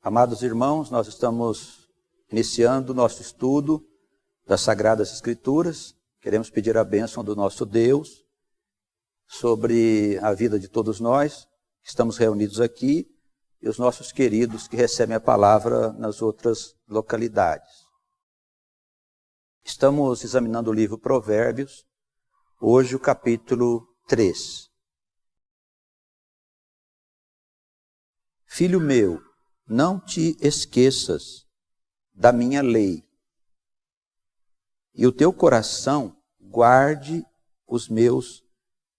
Amados irmãos, nós estamos iniciando o nosso estudo das Sagradas Escrituras. Queremos pedir a bênção do nosso Deus sobre a vida de todos nós que estamos reunidos aqui e os nossos queridos que recebem a palavra nas outras localidades. Estamos examinando o livro Provérbios, hoje o capítulo 3. Filho meu, não te esqueças da minha lei, e o teu coração guarde os meus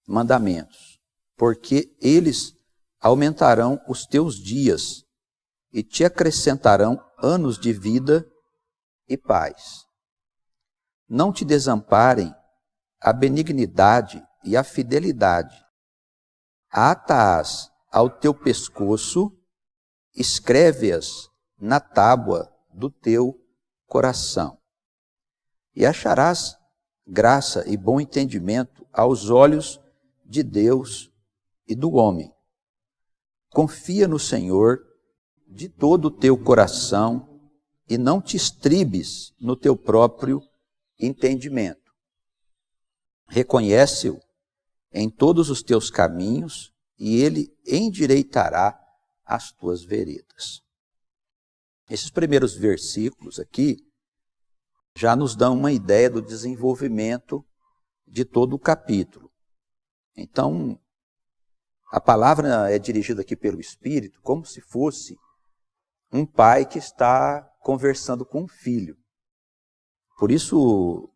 mandamentos, porque eles aumentarão os teus dias e te acrescentarão anos de vida e paz. Não te desamparem a benignidade e a fidelidade. Ata-as ao teu pescoço, escreve-as na tábua do teu coração. E acharás graça e bom entendimento aos olhos de Deus e do homem. Confia no Senhor de todo o teu coração e não te estribes no teu próprio entendimento. Reconhece-o em todos os teus caminhos e ele endireitará as tuas veredas. Esses primeiros versículos aqui já nos dão uma ideia do desenvolvimento de todo o capítulo. Então, a palavra é dirigida aqui pelo Espírito como se fosse um pai que está conversando com um filho. Por isso,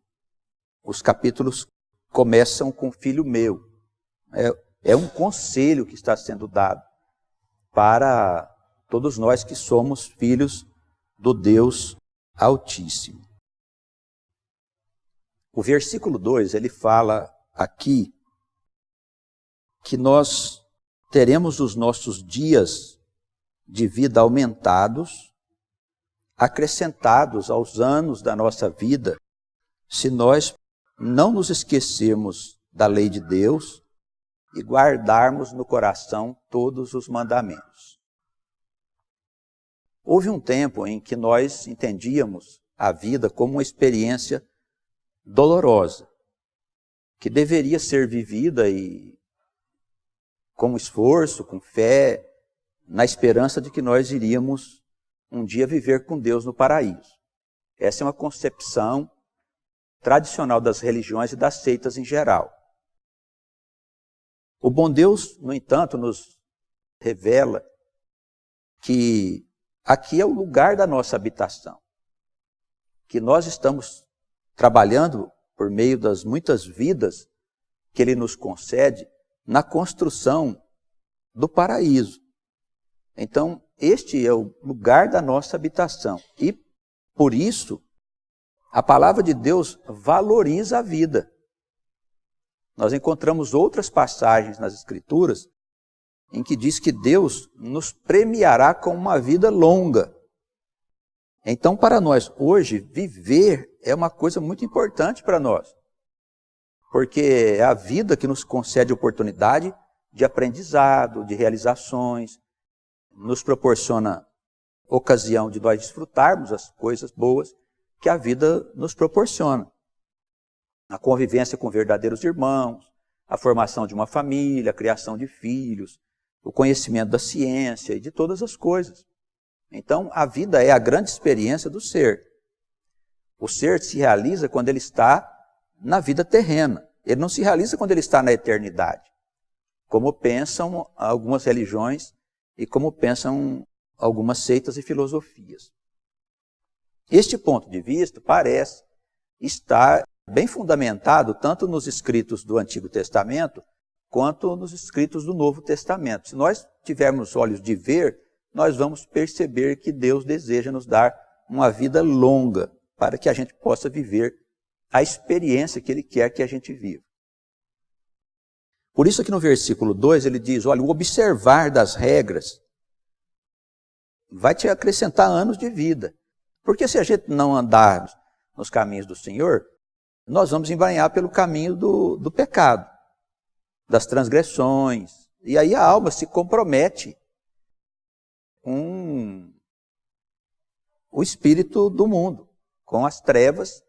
os capítulos começam com filho meu. É um conselho que está sendo dado para todos nós que somos filhos do Deus Altíssimo. O versículo 2, ele fala aqui que nós teremos os nossos dias de vida aumentados, acrescentados aos anos da nossa vida, se nós não nos esquecermos da lei de Deus e guardarmos no coração todos os mandamentos. Houve um tempo em que nós entendíamos a vida como uma experiência dolorosa, que deveria ser vivida com esforço, com fé, na esperança de que nós iríamos um dia viver com Deus no paraíso. Essa é uma concepção tradicional das religiões e das seitas em geral. O bom Deus, no entanto, nos revela que aqui é o lugar da nossa habitação, que nós estamos trabalhando por meio das muitas vidas que Ele nos concede na construção do paraíso. Então, este é o lugar da nossa habitação. E, por isso, a palavra de Deus valoriza a vida. Nós encontramos outras passagens nas Escrituras em que diz que Deus nos premiará com uma vida longa. Então, para nós, hoje, viver é uma coisa muito importante para nós. Porque é a vida que nos concede oportunidade de aprendizado, de realizações, nos proporciona ocasião de nós desfrutarmos as coisas boas que a vida nos proporciona. A convivência com verdadeiros irmãos, a formação de uma família, a criação de filhos, o conhecimento da ciência e de todas as coisas. Então, a vida é a grande experiência do ser. O ser se realiza quando ele está na vida terrena. Ele não se realiza quando ele está na eternidade, como pensam algumas religiões e como pensam algumas seitas e filosofias. Este ponto de vista parece estar bem fundamentado tanto nos escritos do Antigo Testamento quanto nos escritos do Novo Testamento. Se nós tivermos olhos de ver, nós vamos perceber que Deus deseja nos dar uma vida longa para que a gente possa viver a experiência que Ele quer que a gente viva. Por isso aqui no versículo 2 ele diz, olha, o observar das regras vai te acrescentar anos de vida. Porque se a gente não andar nos caminhos do Senhor, nós vamos embranhar pelo caminho do pecado, das transgressões. E aí a alma se compromete com o espírito do mundo, com as trevas,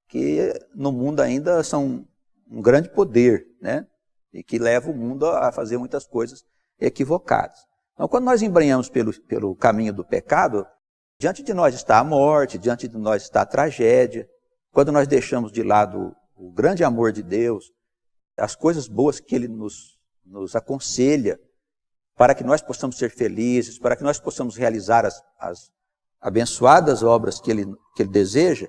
que no mundo ainda são um grande poder, né? E que leva o mundo a fazer muitas coisas equivocadas. Então, quando nós embrenhamos pelo caminho do pecado, diante de nós está a morte, diante de nós está a tragédia. Quando nós deixamos de lado o grande amor de Deus, as coisas boas que Ele nos aconselha, para que nós possamos ser felizes, para que nós possamos realizar as abençoadas obras que Ele deseja,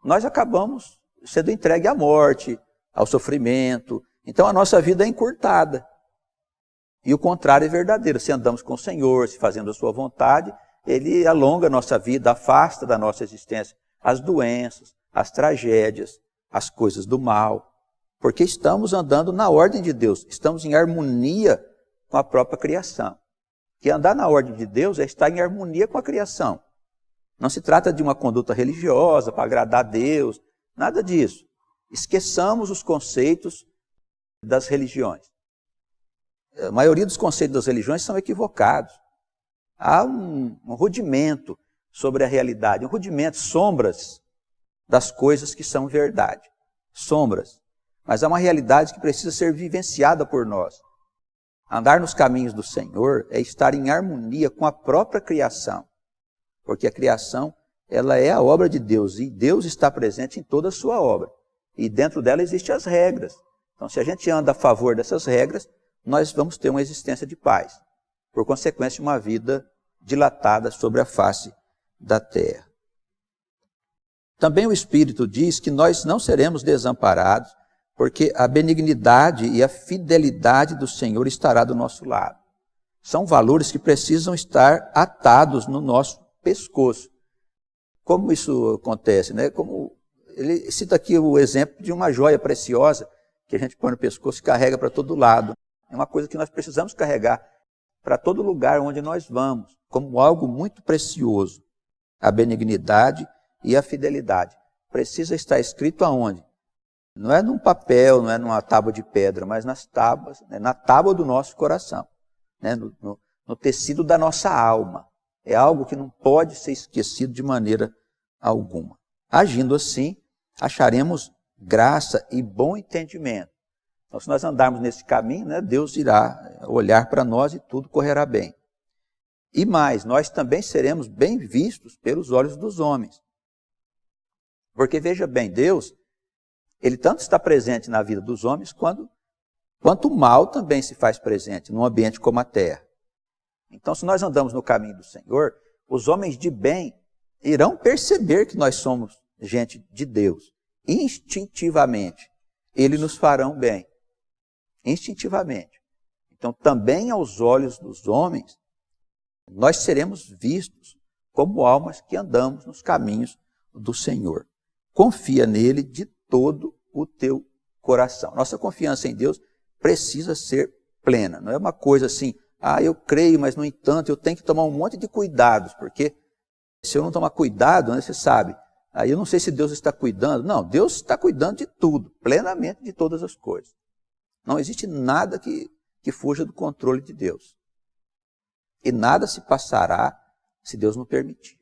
nós acabamos sendo entregue à morte, ao sofrimento. Então a nossa vida é encurtada. E o contrário é verdadeiro. Se andamos com o Senhor, se fazendo a sua vontade, Ele alonga a nossa vida, afasta da nossa existência as doenças, as tragédias, as coisas do mal. Porque estamos andando na ordem de Deus, estamos em harmonia com a própria criação. Que andar na ordem de Deus é estar em harmonia com a criação. Não se trata de uma conduta religiosa para agradar a Deus, nada disso. Esqueçamos os conceitos das religiões. A maioria dos conceitos das religiões são equivocados. Há um rudimento sobre a realidade, um rudimento, sombras das coisas que são verdade. Sombras. Mas há uma realidade que precisa ser vivenciada por nós. Andar nos caminhos do Senhor é estar em harmonia com a própria criação. Porque a criação, ela é a obra de Deus e Deus está presente em toda a sua obra. E dentro dela existem as regras. Então, se a gente anda a favor dessas regras, nós vamos ter uma existência de paz. Por consequência, uma vida dilatada sobre a face da terra. Também o Espírito diz que nós não seremos desamparados, porque a benignidade e a fidelidade do Senhor estará do nosso lado. São valores que precisam estar atados no nosso pescoço. Como isso acontece, né? Como ele cita aqui o exemplo de uma joia preciosa que a gente põe no pescoço e carrega para todo lado. É uma coisa que nós precisamos carregar para todo lugar onde nós vamos, como algo muito precioso. A benignidade e a fidelidade. Precisa estar escrito aonde? Não é num papel, não é numa tábua de pedra, mas nas tábuas, né? Na tábua do nosso coração, né? No tecido da nossa alma. É algo que não pode ser esquecido de maneira alguma. Agindo assim, acharemos graça e bom entendimento. Então, se nós andarmos nesse caminho, né, Deus irá olhar para nós e tudo correrá bem. E mais, nós também seremos bem vistos pelos olhos dos homens. Porque, veja bem, Deus, Ele tanto está presente na vida dos homens, quanto o mal também se faz presente num ambiente como a terra. Então, se nós andamos no caminho do Senhor, os homens de bem irão perceber que nós somos gente de Deus. Instintivamente, eles nos farão bem. Instintivamente. Então, também aos olhos dos homens, nós seremos vistos como almas que andamos nos caminhos do Senhor. Confia nele de todo o teu coração. Nossa confiança em Deus precisa ser plena. Não é uma coisa assim, eu creio, mas no entanto eu tenho que tomar um monte de cuidados, porque se eu não tomar cuidado, né, você sabe, aí eu não sei se Deus está cuidando. Não, Deus está cuidando de tudo, plenamente de todas as coisas. Não existe nada que fuja do controle de Deus. E nada se passará se Deus não permitir.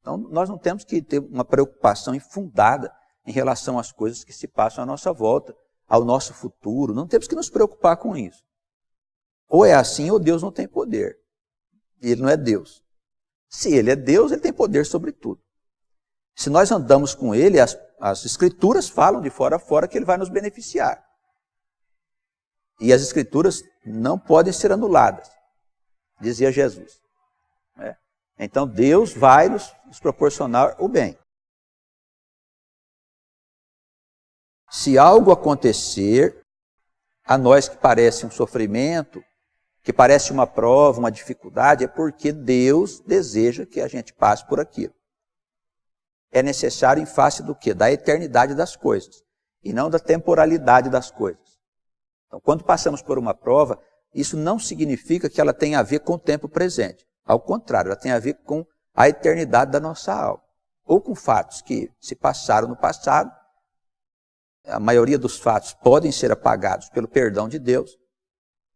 Então, nós não temos que ter uma preocupação infundada em relação às coisas que se passam à nossa volta, ao nosso futuro. Não temos que nos preocupar com isso. Ou é assim, ou Deus não tem poder. E Ele não é Deus. Se Ele é Deus, Ele tem poder sobre tudo. Se nós andamos com Ele, as Escrituras falam de fora a fora que Ele vai nos beneficiar. E as Escrituras não podem ser anuladas, dizia Jesus. Então Deus vai nos proporcionar o bem. Se algo acontecer a nós que parece um sofrimento, que parece uma prova, uma dificuldade, é porque Deus deseja que a gente passe por aquilo. É necessário em face do quê? Da eternidade das coisas, e não da temporalidade das coisas. Então, quando passamos por uma prova, isso não significa que ela tenha a ver com o tempo presente. Ao contrário, ela tem a ver com a eternidade da nossa alma. Ou com fatos que se passaram no passado. A maioria dos fatos podem ser apagados pelo perdão de Deus.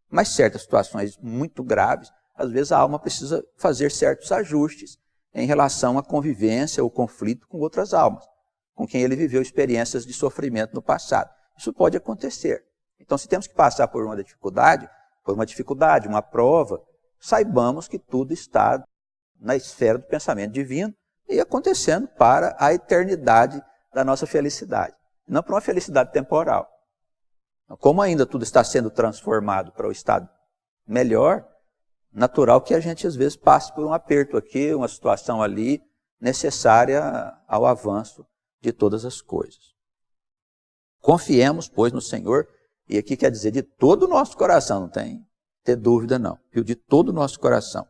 Mas certas situações muito graves, às vezes a alma precisa fazer certos ajustes em relação à convivência ou conflito com outras almas, com quem ele viveu experiências de sofrimento no passado. Isso pode acontecer. Então, se temos que passar por uma dificuldade, uma prova, saibamos que tudo está na esfera do pensamento divino e acontecendo para a eternidade da nossa felicidade, não para uma felicidade temporal. Como ainda tudo está sendo transformado para o estado melhor, natural que a gente às vezes passe por um aperto aqui, uma situação ali, necessária ao avanço de todas as coisas. Confiemos, pois, no Senhor, e aqui quer dizer de todo o nosso coração, não tem que ter dúvida não, viu? De todo o nosso coração.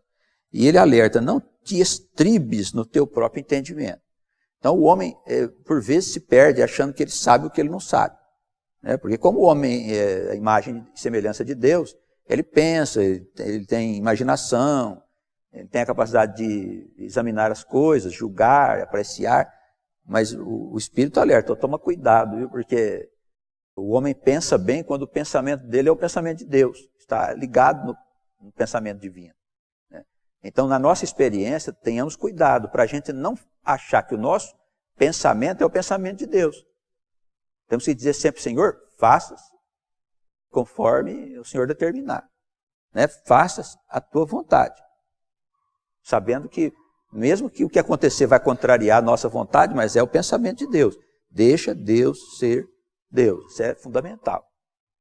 E ele alerta, não te estribes no teu próprio entendimento. Então o homem, por vezes, se perde achando que ele sabe o que ele não sabe. Né? Porque como o homem é a imagem e semelhança de Deus, ele pensa, ele tem imaginação, ele tem a capacidade de examinar as coisas, julgar, apreciar, mas o Espírito alerta, toma cuidado, viu? Porque o homem pensa bem quando o pensamento dele é o pensamento de Deus, está ligado no pensamento divino. Né? Então, na nossa experiência, tenhamos cuidado para a gente não achar que o nosso pensamento é o pensamento de Deus. Temos que dizer sempre, Senhor, faça-se conforme o Senhor determinar. Né? Faça-se a tua vontade. Sabendo que, mesmo que o que acontecer vai contrariar a nossa vontade, mas é o pensamento de Deus. Deixa Deus ser Deus. Isso é fundamental.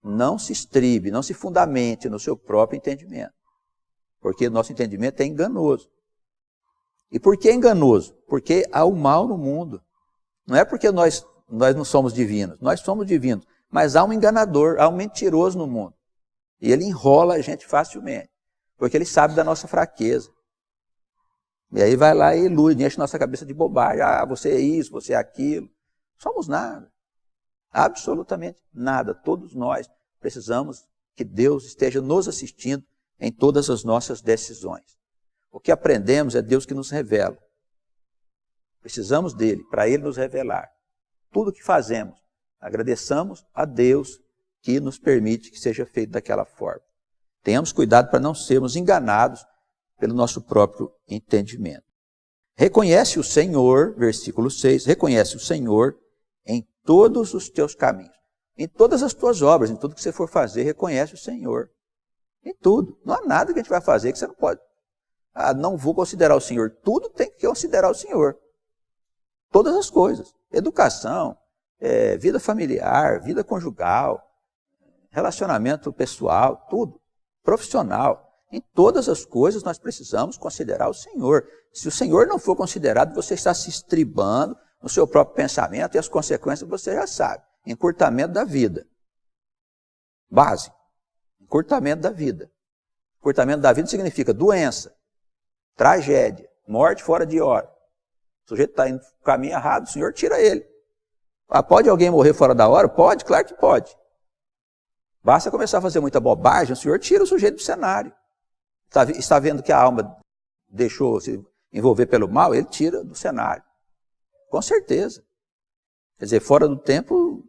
Não se estribe, não se fundamente no seu próprio entendimento. Porque o nosso entendimento é enganoso. E por que enganoso? Porque há o mal no mundo. Não é porque nós não somos divinos. Nós somos divinos. Mas há um enganador, há um mentiroso no mundo. E ele enrola a gente facilmente. Porque ele sabe da nossa fraqueza. E aí vai lá e ilude, enche nossa cabeça de bobagem. Ah, você é isso, você é aquilo. Somos nada. Absolutamente nada. Todos nós precisamos que Deus esteja nos assistindo em todas as nossas decisões. O que aprendemos é Deus que nos revela. Precisamos dele, para ele nos revelar. Tudo o que fazemos, agradeçamos a Deus que nos permite que seja feito daquela forma. Tenhamos cuidado para não sermos enganados pelo nosso próprio entendimento. Reconhece o Senhor, versículo 6, reconhece o Senhor em todos os teus caminhos. Em todas as tuas obras, em tudo que você for fazer, reconhece o Senhor. Em tudo. Não há nada que a gente vai fazer que você não pode. Ah, não vou considerar o Senhor. Tudo tem que considerar o Senhor. Todas as coisas. Educação, vida familiar, vida conjugal, relacionamento pessoal, tudo. Profissional. Em todas as coisas nós precisamos considerar o Senhor. Se o Senhor não for considerado, você está se estribando no seu próprio pensamento e as consequências você já sabe. Encurtamento da vida. Básico. Encurtamento da vida. Encurtamento da vida significa doença, tragédia, morte fora de hora. O sujeito está indo no caminho errado, o Senhor tira ele. Ah, pode alguém morrer fora da hora? Pode, claro que pode. Basta começar a fazer muita bobagem, o Senhor tira o sujeito do cenário. Está vendo que a alma deixou se envolver pelo mal, ele tira do cenário. Com certeza. Quer dizer, fora do tempo,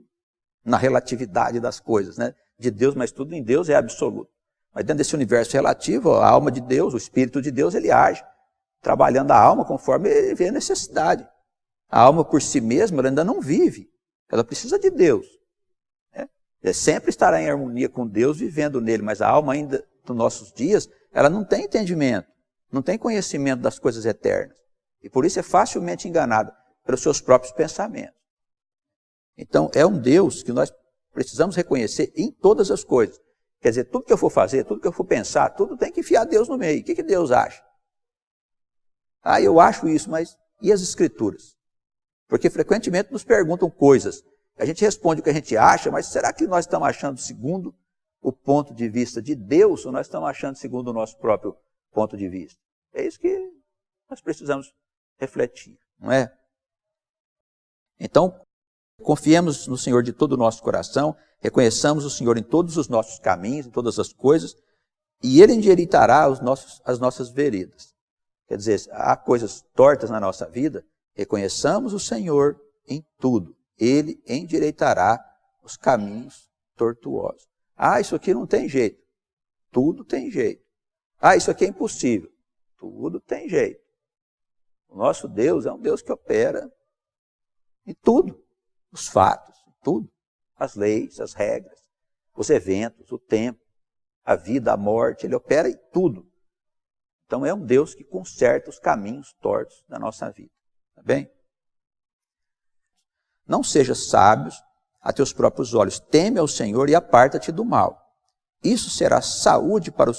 na relatividade das coisas, né? De Deus, mas tudo em Deus é absoluto. Mas dentro desse universo relativo, a alma de Deus, o Espírito de Deus, ele age, trabalhando a alma conforme ele vê a necessidade. A alma por si mesma, ela ainda não vive. Ela precisa de Deus. Né? Sempre estará em harmonia com Deus, vivendo nele, mas a alma ainda, nos nossos dias, ela não tem entendimento, não tem conhecimento das coisas eternas. E por isso é facilmente enganada pelos seus próprios pensamentos. Então, é um Deus que nós precisamos reconhecer em todas as coisas. Quer dizer, tudo que eu for fazer, tudo que eu for pensar, tudo tem que enfiar Deus no meio. O que Deus acha? Ah, eu acho isso, mas e as Escrituras? Porque frequentemente nos perguntam coisas. A gente responde o que a gente acha, mas será que nós estamos achando segundo o ponto de vista de Deus ou nós estamos achando segundo o nosso próprio ponto de vista? É isso que nós precisamos refletir, não é? Então, confiemos no Senhor de todo o nosso coração, reconheçamos o Senhor em todos os nossos caminhos, em todas as coisas, e Ele endireitará as nossas veredas. Quer dizer, há coisas tortas na nossa vida, reconheçamos o Senhor em tudo. Ele endireitará os caminhos tortuosos. Ah, isso aqui não tem jeito. Tudo tem jeito. Ah, isso aqui é impossível. Tudo tem jeito. O nosso Deus é um Deus que opera em tudo. Os fatos, tudo. As leis, as regras, os eventos, o tempo, a vida, a morte. Ele opera em tudo. Então é um Deus que conserta os caminhos tortos da nossa vida. Tá bem? Não sejas sábios a teus próprios olhos. Teme ao Senhor e aparta-te do mal. Isso será saúde para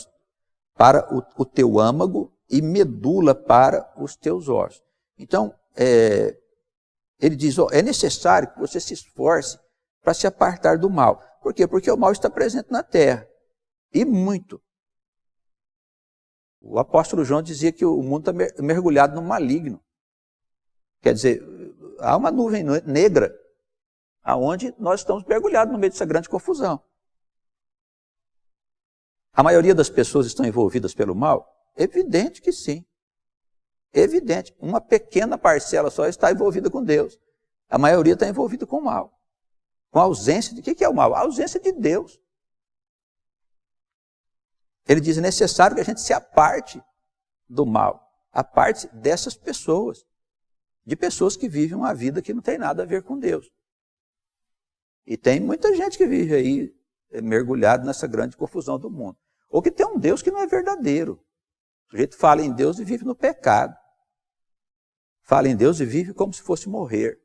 o teu âmago e medula para os teus ossos. Então, ele diz, é necessário que você se esforce para se apartar do mal. Por quê? Porque o mal está presente na terra. E muito. O apóstolo João dizia que o mundo está mergulhado no maligno. Quer dizer, há uma nuvem negra aonde nós estamos mergulhados no meio dessa grande confusão. A maioria das pessoas estão envolvidas pelo mal? Evidente que sim. Evidente. Uma pequena parcela só está envolvida com Deus. A maioria está envolvida com o mal. Com a ausência de... O que é o mal? A ausência de Deus. Ele diz, é necessário que a gente se aparte do mal. Aparte dessas pessoas. De pessoas que vivem uma vida que não tem nada a ver com Deus. E tem muita gente que vive aí mergulhado nessa grande confusão do mundo. Ou que tem um Deus que não é verdadeiro. O sujeito fala em Deus e vive no pecado. Fala em Deus e vive como se fosse morrer.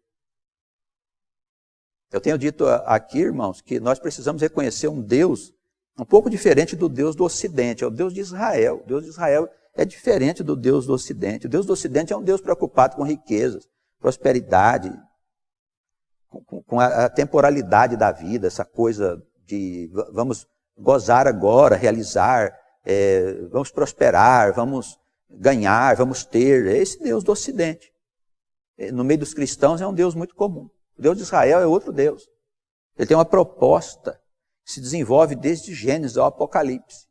Eu tenho dito aqui, irmãos, que nós precisamos reconhecer um Deus um pouco diferente do Deus do Ocidente. É o Deus de Israel. O Deus de Israel é diferente do Deus do Ocidente. O Deus do Ocidente é um Deus preocupado com riquezas, prosperidade, com a temporalidade da vida, essa coisa de vamos gozar agora, realizar, vamos prosperar, vamos ganhar, vamos ter. É esse Deus do Ocidente. No meio dos cristãos é um Deus muito comum. O Deus de Israel é outro Deus. Ele tem uma proposta que se desenvolve desde Gênesis ao Apocalipse.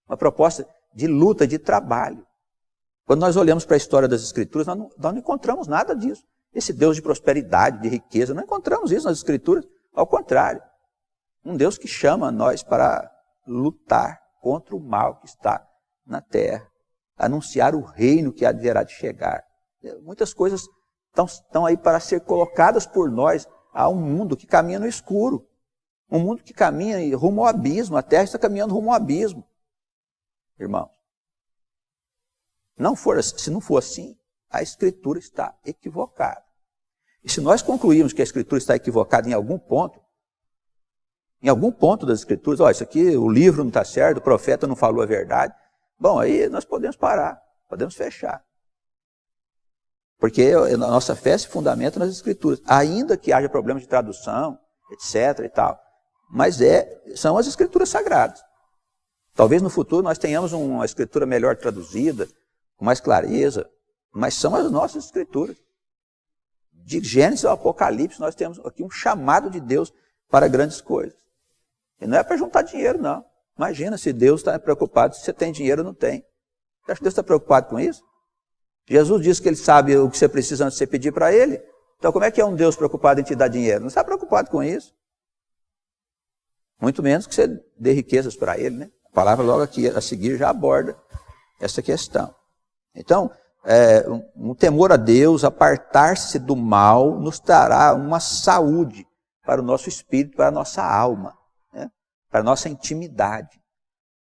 Uma proposta de luta, de trabalho. Quando nós olhamos para a história das Escrituras, nós não encontramos nada disso. Esse Deus de prosperidade, de riqueza, não encontramos isso nas Escrituras. Ao contrário, um Deus que chama nós para lutar contra o mal que está na terra. Anunciar o reino que haverá de chegar. Muitas coisas estão aí para ser colocadas por nós a um mundo que caminha no escuro. Um mundo que caminha rumo ao abismo. A terra está caminhando rumo ao abismo. Irmãos, se não for assim, a Escritura está equivocada. E se nós concluirmos que a Escritura está equivocada em algum ponto das Escrituras, isso aqui, o livro não está certo, o profeta não falou a verdade, bom, aí nós podemos parar, podemos fechar. Porque a nossa fé se fundamenta nas Escrituras, ainda que haja problemas de tradução, etc. e tal. Mas são as Escrituras sagradas. Talvez no futuro nós tenhamos uma Escritura melhor traduzida, com mais clareza, mas são as nossas Escrituras. De Gênesis ao Apocalipse, nós temos aqui um chamado de Deus para grandes coisas. E não é para juntar dinheiro, não. Imagina se Deus está preocupado se você tem dinheiro ou não tem. Você acha que Deus está preocupado com isso? Jesus disse que Ele sabe o que você precisa antes de você pedir para Ele. Então como é que é um Deus preocupado em te dar dinheiro? Não está preocupado com isso. Muito menos que você dê riquezas para Ele, né? A palavra logo aqui a seguir já aborda essa questão. Então, um temor a Deus, apartar-se do mal, nos dará uma saúde para o nosso espírito, para a nossa alma, né? Para a nossa intimidade.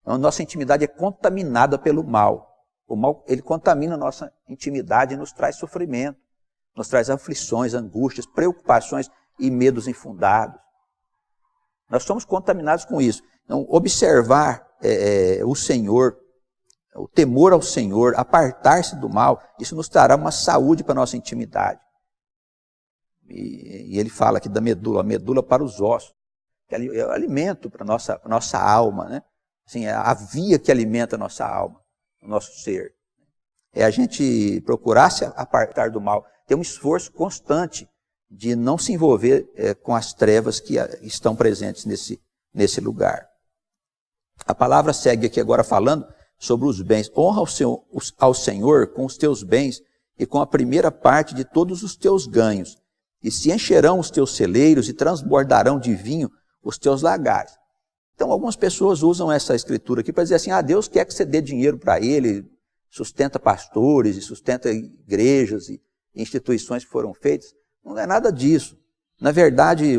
A nossa intimidade é contaminada pelo mal. O mal, ele contamina a nossa intimidade e nos traz sofrimento, nos traz aflições, angústias, preocupações e medos infundados. Nós somos contaminados com isso. Então, observar o Senhor, o temor ao Senhor, apartar-se do mal, isso nos trará uma saúde para a nossa intimidade. E ele fala aqui da medula, a medula para os ossos, que é o alimento para a nossa alma, né? Assim, é a via que alimenta a nossa alma, o nosso ser. É a gente procurar se apartar do mal, ter um esforço constante de não se envolver com as trevas que estão presentes nesse lugar. A palavra segue aqui agora falando sobre os bens. Honra ao Senhor com os teus bens e com a primeira parte de todos os teus ganhos. E se encherão os teus celeiros e transbordarão de vinho os teus lagares. Então algumas pessoas usam essa escritura aqui para dizer assim, Deus quer que você dê dinheiro para Ele, sustenta pastores e sustenta igrejas e instituições que foram feitas. Não é nada disso. Na verdade,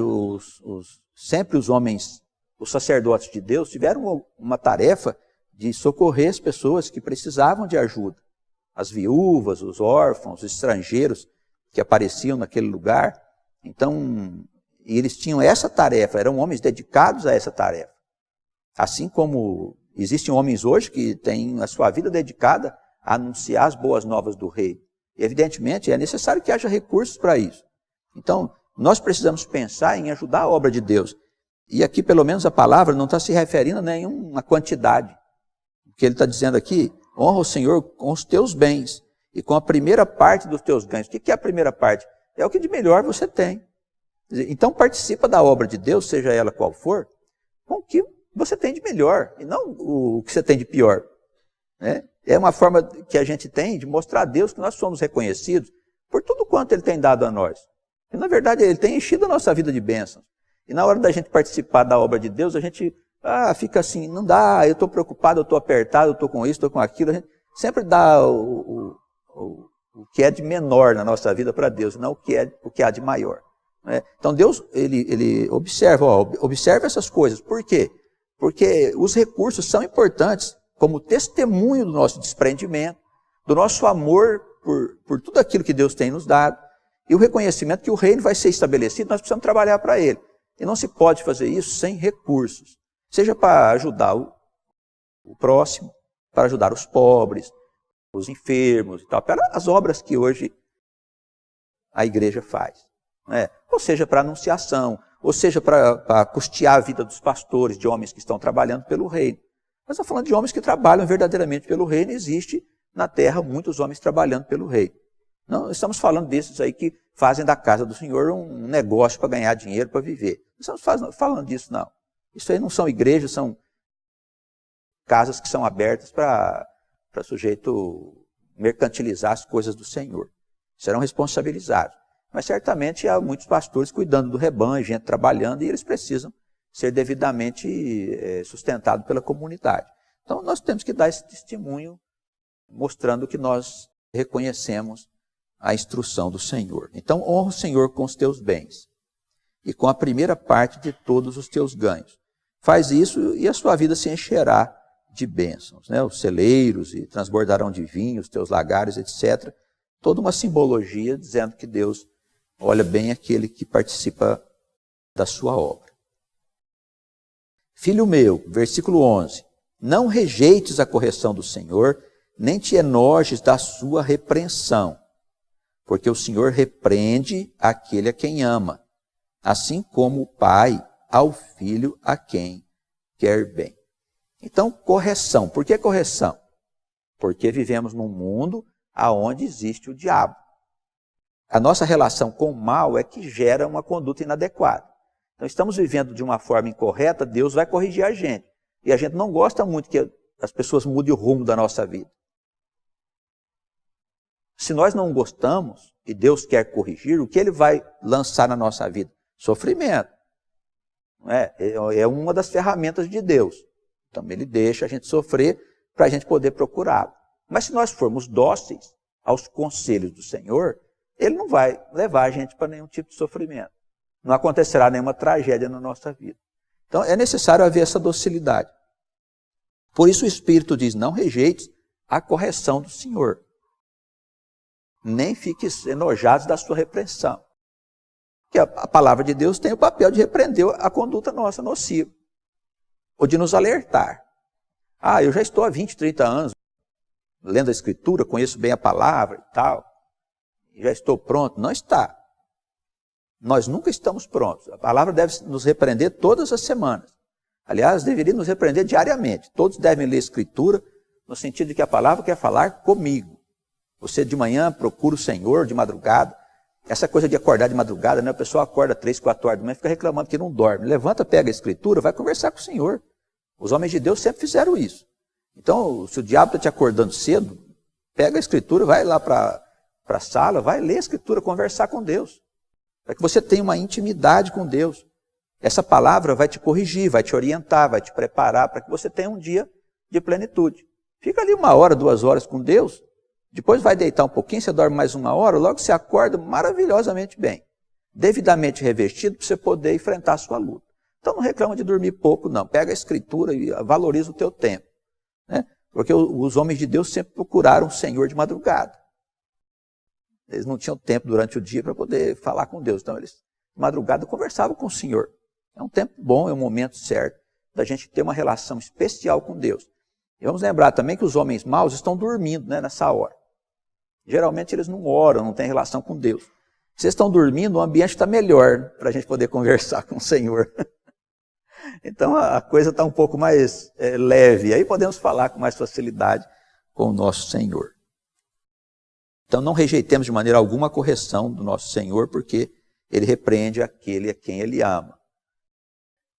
sempre os homens, os sacerdotes de Deus, tiveram uma tarefa de socorrer as pessoas que precisavam de ajuda. As viúvas, os órfãos, os estrangeiros que apareciam naquele lugar. Então, eles tinham essa tarefa, eram homens dedicados a essa tarefa. Assim como existem homens hoje que têm a sua vida dedicada a anunciar as boas novas do rei. E, evidentemente, é necessário que haja recursos para isso. Então, nós precisamos pensar em ajudar a obra de Deus. E aqui, pelo menos, a palavra não está se referindo a nenhuma quantidade. O que ele está dizendo aqui, honra o Senhor com os teus bens e com a primeira parte dos teus ganhos. O que é a primeira parte? É o que de melhor você tem. Então, participa da obra de Deus, seja ela qual for, com o que você tem de melhor, e não o que você tem de pior. Né? É uma forma que a gente tem de mostrar a Deus que nós somos reconhecidos por tudo quanto Ele tem dado a nós. E, na verdade, Ele tem enchido a nossa vida de bênçãos. E na hora da gente participar da obra de Deus, a gente fica assim, não dá, eu estou preocupado, eu estou apertado, eu estou com isso, estou com aquilo. A gente sempre dá o que é de menor na nossa vida para Deus, não o que há de maior. Né? Então Deus, ele observa essas coisas. Por quê? Porque os recursos são importantes como testemunho do nosso desprendimento, do nosso amor por tudo aquilo que Deus tem nos dado, e o reconhecimento que o reino vai ser estabelecido, nós precisamos trabalhar para ele. E não se pode fazer isso sem recursos. Seja para ajudar o próximo, para ajudar os pobres, os enfermos e tal, para as obras que hoje a igreja faz. Né? Ou seja, para anunciação, ou seja, para custear a vida dos pastores, de homens que estão trabalhando pelo reino. Nós estamos falando de homens que trabalham verdadeiramente pelo reino, e existe na terra muitos homens trabalhando pelo reino. Não estamos falando desses aí que fazem da casa do Senhor um negócio para ganhar dinheiro, para viver. Não estamos falando disso, não. Isso aí não são igrejas, são casas que são abertas para sujeito mercantilizar as coisas do Senhor. Serão responsabilizados. Mas certamente há muitos pastores cuidando do rebanho, gente trabalhando, e eles precisam ser devidamente sustentados pela comunidade. Então nós temos que dar esse testemunho, mostrando que nós reconhecemos a instrução do Senhor. Então honra o Senhor com os teus bens e com a primeira parte de todos os teus ganhos. Faz isso e a sua vida se encherá de bênçãos. Né? Os celeiros e transbordarão de vinho, os teus lagares, etc. Toda uma simbologia dizendo que Deus olha bem aquele que participa da sua obra. Filho meu, versículo 11, não rejeites a correção do Senhor, nem te enojes da sua repreensão, porque o Senhor repreende aquele a quem ama, assim como o pai ao filho a quem quer bem. Então, correção. Por que correção? Porque vivemos num mundo onde existe o diabo. A nossa relação com o mal é que gera uma conduta inadequada. Então, estamos vivendo de uma forma incorreta, Deus vai corrigir a gente. E a gente não gosta muito que as pessoas mudem o rumo da nossa vida. Se nós não gostamos e Deus quer corrigir, o que Ele vai lançar na nossa vida? Sofrimento. É uma das ferramentas de Deus. Então Ele deixa a gente sofrer para a gente poder procurá-lo. Mas se nós formos dóceis aos conselhos do Senhor, Ele não vai levar a gente para nenhum tipo de sofrimento. Não acontecerá nenhuma tragédia na nossa vida. Então é necessário haver essa docilidade. Por isso o Espírito diz, não rejeites a correção do Senhor. Nem fiques enojados da sua repreensão. Porque a palavra de Deus tem o papel de repreender a conduta nossa nociva. Ou de nos alertar. Eu já estou há 20, 30 anos lendo a Escritura, conheço bem a palavra e tal. Já estou pronto. Não está. Nós nunca estamos prontos. A palavra deve nos repreender todas as semanas. Aliás, deveria nos repreender diariamente. Todos devem ler a Escritura no sentido de que a palavra quer falar comigo. Você de manhã procura o Senhor de madrugada. Essa coisa de acordar de madrugada, né? O pessoal acorda 3, 4 horas da manhã e fica reclamando que não dorme. Levanta, pega a Escritura, vai conversar com o Senhor. Os homens de Deus sempre fizeram isso. Então, se o diabo está te acordando cedo, pega a Escritura, vai lá para a sala, vai ler a Escritura, conversar com Deus. Para que você tenha uma intimidade com Deus. Essa palavra vai te corrigir, vai te orientar, vai te preparar para que você tenha um dia de plenitude. Fica ali 1 hora, 2 horas com Deus, depois vai deitar um pouquinho, você dorme mais 1 hora, logo você acorda maravilhosamente bem, devidamente revestido para você poder enfrentar a sua luta. Então não reclama de dormir pouco, não. Pega a Escritura e valoriza o teu tempo. Né? Porque os homens de Deus sempre procuraram o Senhor de madrugada. Eles não tinham tempo durante o dia para poder falar com Deus. Então eles, de madrugada, conversavam com o Senhor. É um tempo bom, é um momento certo da gente ter uma relação especial com Deus. E vamos lembrar também que os homens maus estão dormindo, né, nessa hora. Geralmente eles não oram, não têm relação com Deus. Se vocês estão dormindo, o ambiente está melhor para a gente poder conversar com o Senhor. Então a coisa está um pouco mais leve. Aí podemos falar com mais facilidade com o nosso Senhor. Então não rejeitemos de maneira alguma a correção do nosso Senhor, porque Ele repreende aquele a quem Ele ama.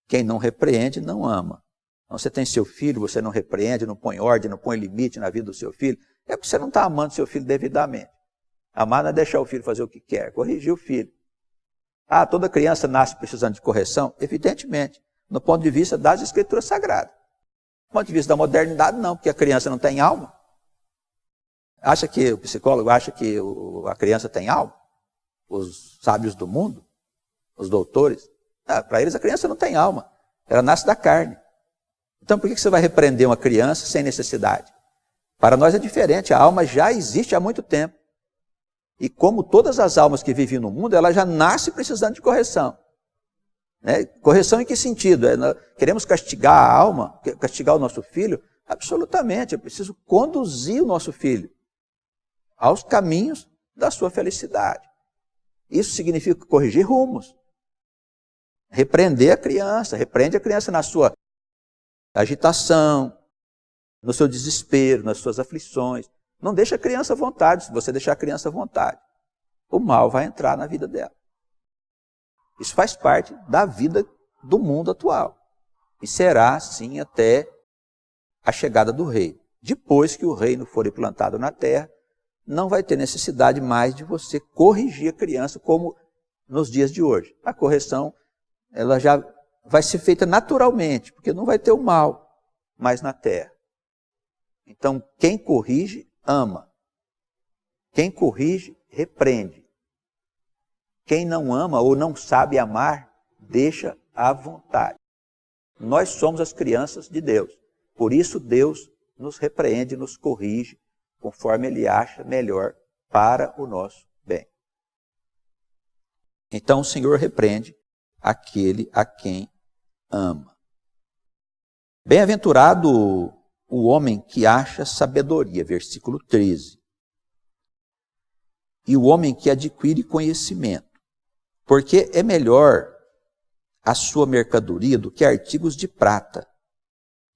Quem não repreende, não ama. Então, você tem seu filho, você não repreende, não põe ordem, não põe limite na vida do seu filho, é porque você não está amando seu filho devidamente. Amar não é deixar o filho fazer o que quer, corrigir o filho. Ah, toda criança nasce precisando de correção? Evidentemente, no ponto de vista das Escrituras Sagradas. Do ponto de vista da modernidade, não, porque a criança não tem alma. Acha que o psicólogo acha que a criança tem alma? Os sábios do mundo? Os doutores? Para eles a criança não tem alma, ela nasce da carne. Então por que você vai repreender uma criança sem necessidade? Para nós é diferente, a alma já existe há muito tempo. E como todas as almas que vivem no mundo, ela já nasce precisando de correção. Né? Correção em que sentido? Queremos castigar a alma, castigar o nosso filho? Absolutamente, eu preciso conduzir o nosso filho aos caminhos da sua felicidade. Isso significa corrigir rumos. Repreender a criança, repreende a criança na sua agitação, no seu desespero, nas suas aflições. Não deixa a criança à vontade. Se você deixar a criança à vontade, o mal vai entrar na vida dela. Isso faz parte da vida do mundo atual. E será assim até a chegada do reino. Depois que o reino for implantado na terra, não vai ter necessidade mais de você corrigir a criança como nos dias de hoje. A correção ela já vai ser feita naturalmente, porque não vai ter o mal mais na terra. Então, quem corrige, ama. Quem corrige, repreende. Quem não ama ou não sabe amar, deixa à vontade. Nós somos as crianças de Deus. Por isso Deus nos repreende, nos corrige, conforme Ele acha melhor para o nosso bem. Então o Senhor repreende aquele a quem ama. Bem-aventurado o homem que acha sabedoria, versículo 13. E o homem que adquire conhecimento, porque é melhor a sua mercadoria do que artigos de prata,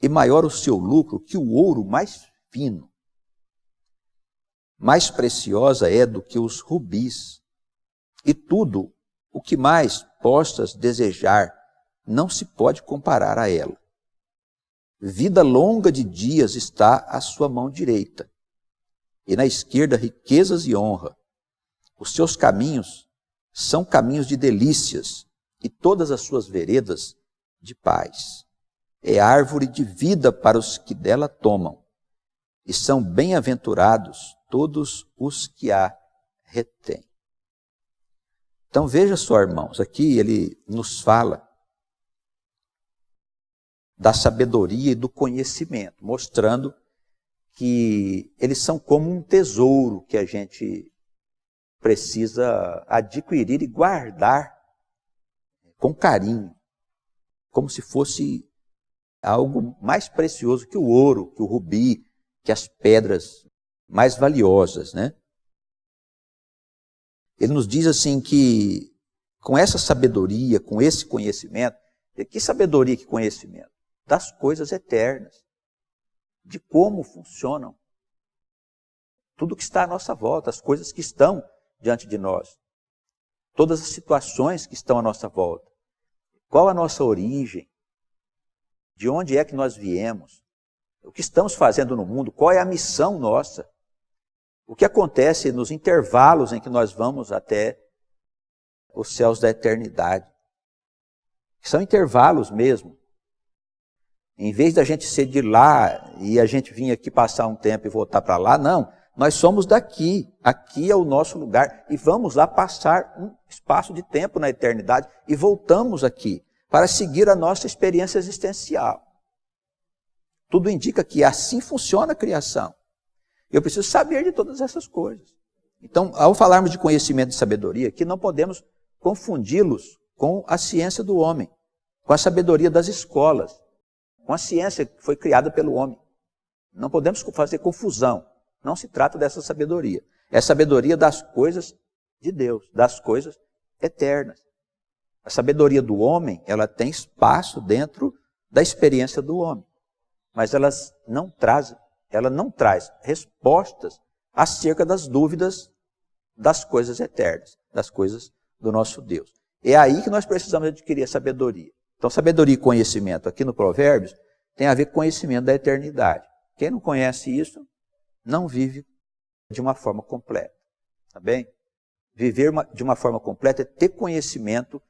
e maior o seu lucro que o ouro mais fino. Mais preciosa é do que os rubis, e tudo o que mais possas desejar não se pode comparar a ela. Vida longa de dias está à sua mão direita, e na esquerda riquezas e honra. Os seus caminhos são caminhos de delícias, e todas as suas veredas de paz. É árvore de vida para os que dela tomam, e são bem-aventurados todos os que a retêm. Então veja só, irmãos, aqui ele nos fala da sabedoria e do conhecimento, mostrando que eles são como um tesouro que a gente precisa adquirir e guardar com carinho, como se fosse algo mais precioso que o ouro, que o rubi, que as pedras mais valiosas, né? Ele nos diz assim que com essa sabedoria, com esse conhecimento, que sabedoria, que conhecimento? Das coisas eternas, de como funcionam tudo que está à nossa volta, as coisas que estão diante de nós, todas as situações que estão à nossa volta. Qual a nossa origem? De onde é que nós viemos? O que estamos fazendo no mundo? Qual é a missão nossa? O que acontece nos intervalos em que nós vamos até os céus da eternidade? São intervalos mesmo. Em vez da gente ser de lá e a gente vir aqui passar um tempo e voltar para lá, não. Nós somos daqui. Aqui é o nosso lugar. E vamos lá passar um espaço de tempo na eternidade e voltamos aqui para seguir a nossa experiência existencial. Tudo indica que assim funciona a criação. Eu preciso saber de todas essas coisas. Então, ao falarmos de conhecimento e sabedoria, aqui não podemos confundi-los com a ciência do homem, com a sabedoria das escolas, com a ciência que foi criada pelo homem. Não podemos fazer confusão. Não se trata dessa sabedoria. É a sabedoria das coisas de Deus, das coisas eternas. A sabedoria do homem, ela tem espaço dentro da experiência do homem. Mas ela não traz respostas acerca das dúvidas das coisas eternas, das coisas do nosso Deus. É aí que nós precisamos adquirir a sabedoria. Então, sabedoria e conhecimento aqui no Provérbios tem a ver com conhecimento da eternidade. Quem não conhece isso, não vive de uma forma completa. Tá bem? Viver de uma forma completa é ter conhecimento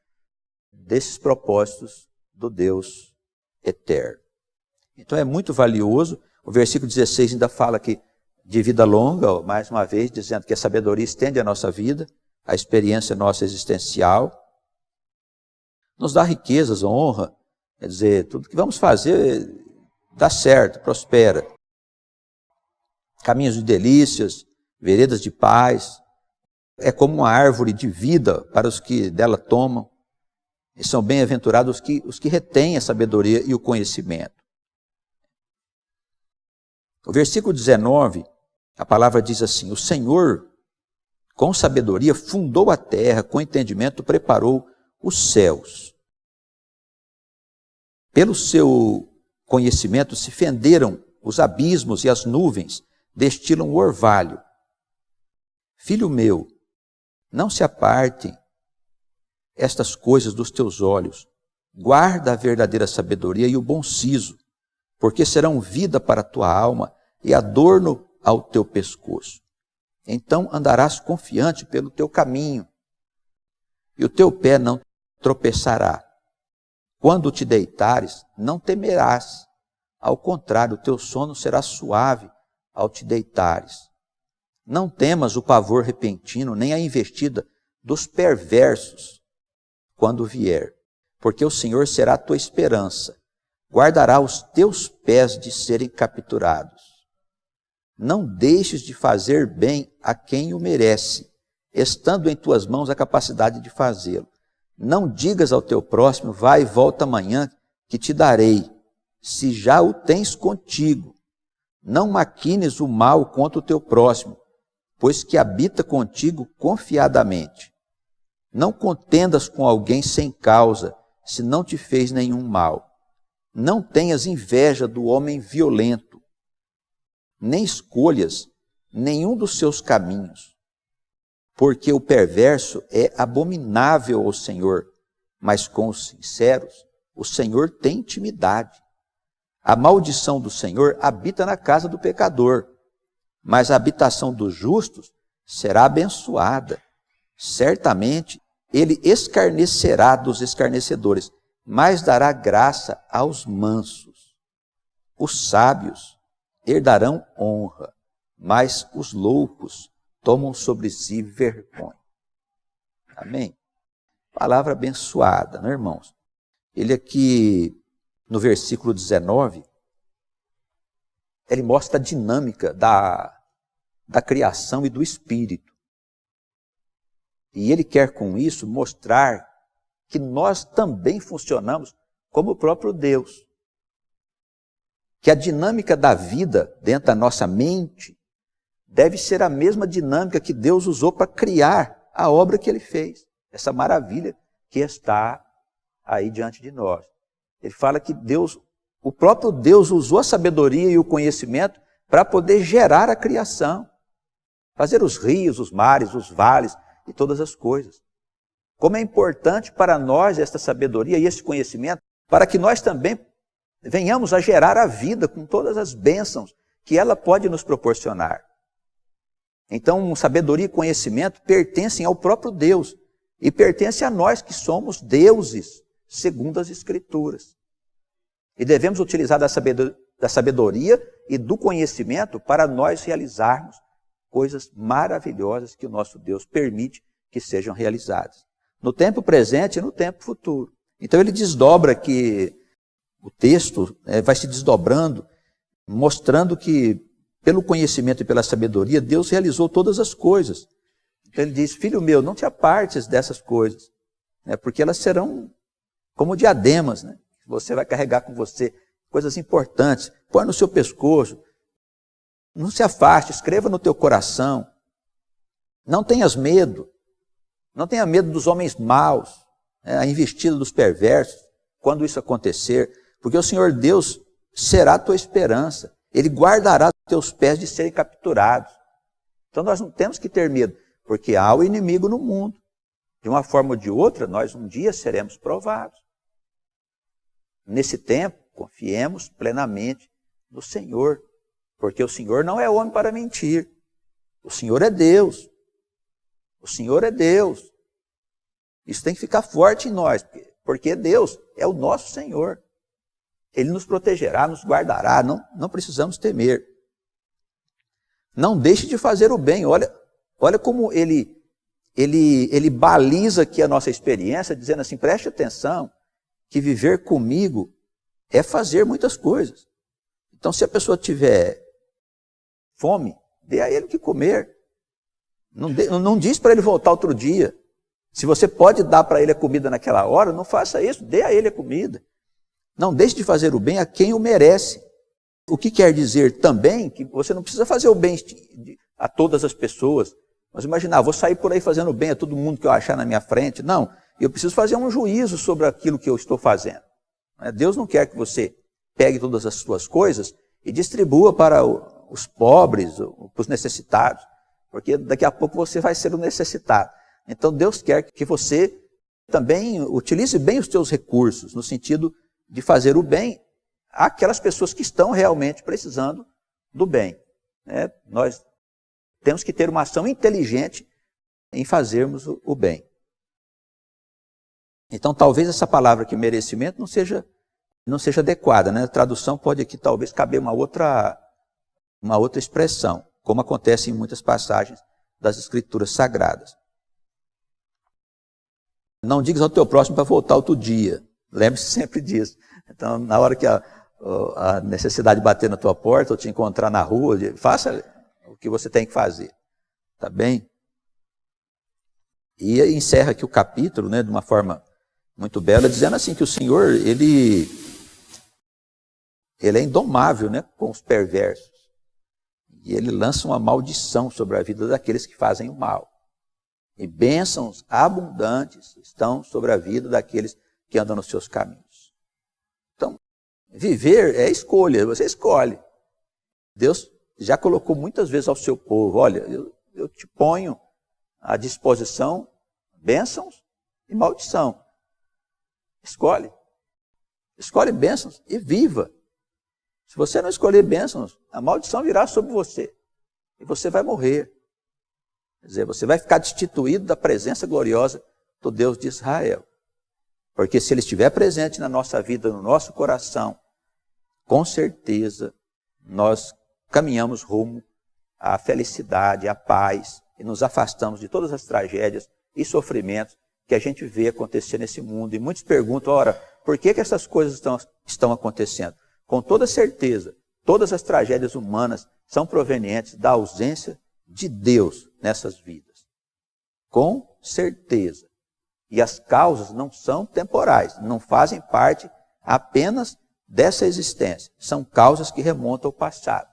desses propósitos do Deus eterno. Então é muito valioso. O versículo 16 ainda fala que de vida longa, mais uma vez, dizendo que a sabedoria estende a nossa vida, a experiência nossa existencial, nos dá riquezas, honra, quer dizer, tudo que vamos fazer dá certo, prospera. Caminhos de delícias, veredas de paz, é como uma árvore de vida para os que dela tomam, e são bem-aventurados os que retêm a sabedoria e o conhecimento. O versículo 19, a palavra diz assim: o Senhor, com sabedoria, fundou a terra, com entendimento preparou os céus. Pelo seu conhecimento se fenderam os abismos e as nuvens destilam o orvalho. Filho meu, não se apartem estas coisas dos teus olhos. Guarda a verdadeira sabedoria e o bom siso, porque serão vida para a tua alma e adorno ao teu pescoço. Então andarás confiante pelo teu caminho, e o teu pé não tropeçará. Quando te deitares, não temerás. Ao contrário, o teu sono será suave ao te deitares. Não temas o pavor repentino, nem a investida dos perversos quando vier, porque o Senhor será a tua esperança. Guardará os teus pés de serem capturados. Não deixes de fazer bem a quem o merece, estando em tuas mãos a capacidade de fazê-lo. Não digas ao teu próximo, vai e volta amanhã, que te darei, se já o tens contigo. Não maquines o mal contra o teu próximo, pois que habita contigo confiadamente. Não contendas com alguém sem causa, se não te fez nenhum mal. Não tenhas inveja do homem violento, nem escolhas nenhum dos seus caminhos, porque o perverso é abominável ao Senhor, mas com os sinceros o Senhor tem intimidade. A maldição do Senhor habita na casa do pecador, mas a habitação dos justos será abençoada. Certamente ele escarnecerá dos escarnecedores, mas dará graça aos mansos. Os sábios herdarão honra, mas os loucos tomam sobre si vergonha. Amém? Palavra abençoada, né, irmãos? Ele aqui, no versículo 19, ele mostra a dinâmica da criação e do espírito. E ele quer com isso mostrar que nós também funcionamos como o próprio Deus. Que a dinâmica da vida dentro da nossa mente deve ser a mesma dinâmica que Deus usou para criar a obra que ele fez. Essa maravilha que está aí diante de nós. Ele fala que o próprio Deus usou a sabedoria e o conhecimento para poder gerar a criação. Fazer os rios, os mares, os vales e todas as coisas. Como é importante para nós esta sabedoria e esse conhecimento, para que nós também venhamos a gerar a vida com todas as bênçãos que ela pode nos proporcionar. Então, sabedoria e conhecimento pertencem ao próprio Deus e pertencem a nós que somos deuses, segundo as Escrituras. E devemos utilizar da sabedoria e do conhecimento para nós realizarmos coisas maravilhosas que o nosso Deus permite que sejam realizadas. No tempo presente e no tempo futuro. Então ele desdobra que o texto vai se desdobrando, mostrando que pelo conhecimento e pela sabedoria, Deus realizou todas as coisas. Então ele diz, filho meu, não te apartes dessas coisas, porque elas serão como diademas, que você vai carregar com você, coisas importantes. Põe no seu pescoço, não se afaste, escreva no teu coração. Não tenhas medo, não tenha medo dos homens maus, a investida dos perversos, quando isso acontecer, porque o Senhor Deus será a tua esperança. Ele guardará os teus pés de serem capturados. Então nós não temos que ter medo, porque há o inimigo no mundo. De uma forma ou de outra, nós um dia seremos provados. Nesse tempo, confiemos plenamente no Senhor, porque o Senhor não é homem para mentir. O Senhor é Deus. O Senhor é Deus. Isso tem que ficar forte em nós, porque Deus é o nosso Senhor. Ele nos protegerá, nos guardará, não precisamos temer. Não deixe de fazer o bem. Olha como ele baliza aqui a nossa experiência, dizendo assim, preste atenção, que viver comigo é fazer muitas coisas. Então, se a pessoa tiver fome, dê a ele o que comer. Não diz para ele voltar outro dia. Se você pode dar para ele a comida naquela hora, não faça isso, dê a ele a comida. Não deixe de fazer o bem a quem o merece. O que quer dizer também que você não precisa fazer o bem a todas as pessoas. Mas imaginar, vou sair por aí fazendo bem a todo mundo que eu achar na minha frente. Não, eu preciso fazer um juízo sobre aquilo que eu estou fazendo. Deus não quer que você pegue todas as suas coisas e distribua para os pobres, os necessitados. Porque daqui a pouco você vai ser o necessitado. Então Deus quer que você também utilize bem os seus recursos, no sentido de fazer o bem àquelas pessoas que estão realmente precisando do bem. Nós temos que ter uma ação inteligente em fazermos o bem. Então talvez essa palavra aqui, merecimento, não seja adequada. A tradução pode aqui talvez caber uma outra expressão, como acontece em muitas passagens das Escrituras Sagradas. Não digas ao teu próximo para voltar outro dia. Lembre-se sempre disso. Então, na hora que a necessidade bater na tua porta, ou te encontrar na rua, faça o que você tem que fazer. Tá bem? E encerra aqui o capítulo, de uma forma muito bela, dizendo assim que o Senhor, ele é indomável, com os perversos. E ele lança uma maldição sobre a vida daqueles que fazem o mal. E bênçãos abundantes estão sobre a vida daqueles que andam nos seus caminhos. Então, viver é escolha, você escolhe. Deus já colocou muitas vezes ao seu povo, olha, eu te ponho à disposição bênçãos e maldição. Escolhe. Escolhe bênçãos e viva. Se você não escolher bênçãos, a maldição virá sobre você. E você vai morrer. Quer dizer, você vai ficar destituído da presença gloriosa do Deus de Israel. Porque se Ele estiver presente na nossa vida, no nosso coração, com certeza nós caminhamos rumo à felicidade, à paz, e nos afastamos de todas as tragédias e sofrimentos que a gente vê acontecer nesse mundo. E muitos perguntam, ora, por que essas coisas estão acontecendo? Com toda certeza, todas as tragédias humanas são provenientes da ausência de Deus nessas vidas. Com certeza. E as causas não são temporais, não fazem parte apenas dessa existência. São causas que remontam ao passado.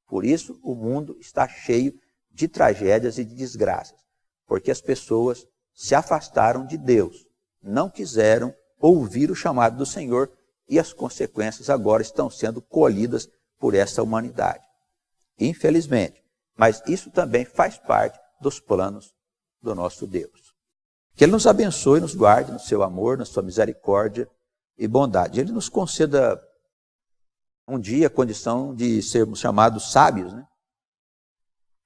Por isso o mundo está cheio de tragédias e de desgraças. Porque as pessoas se afastaram de Deus, não quiseram ouvir o chamado do Senhor e as consequências agora estão sendo colhidas por essa humanidade. Infelizmente. Mas isso também faz parte dos planos do nosso Deus. Que Ele nos abençoe e nos guarde no seu amor, na sua misericórdia e bondade. Ele nos conceda um dia a condição de sermos chamados sábios,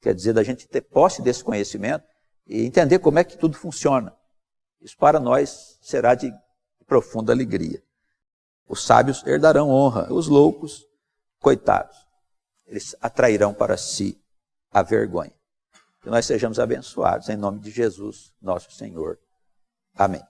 Quer dizer, da gente ter posse desse conhecimento e entender como é que tudo funciona. Isso para nós será de profunda alegria. Os sábios herdarão honra, os loucos, coitados, eles atrairão para si a vergonha. Que nós sejamos abençoados em nome de Jesus, nosso Senhor. Amém.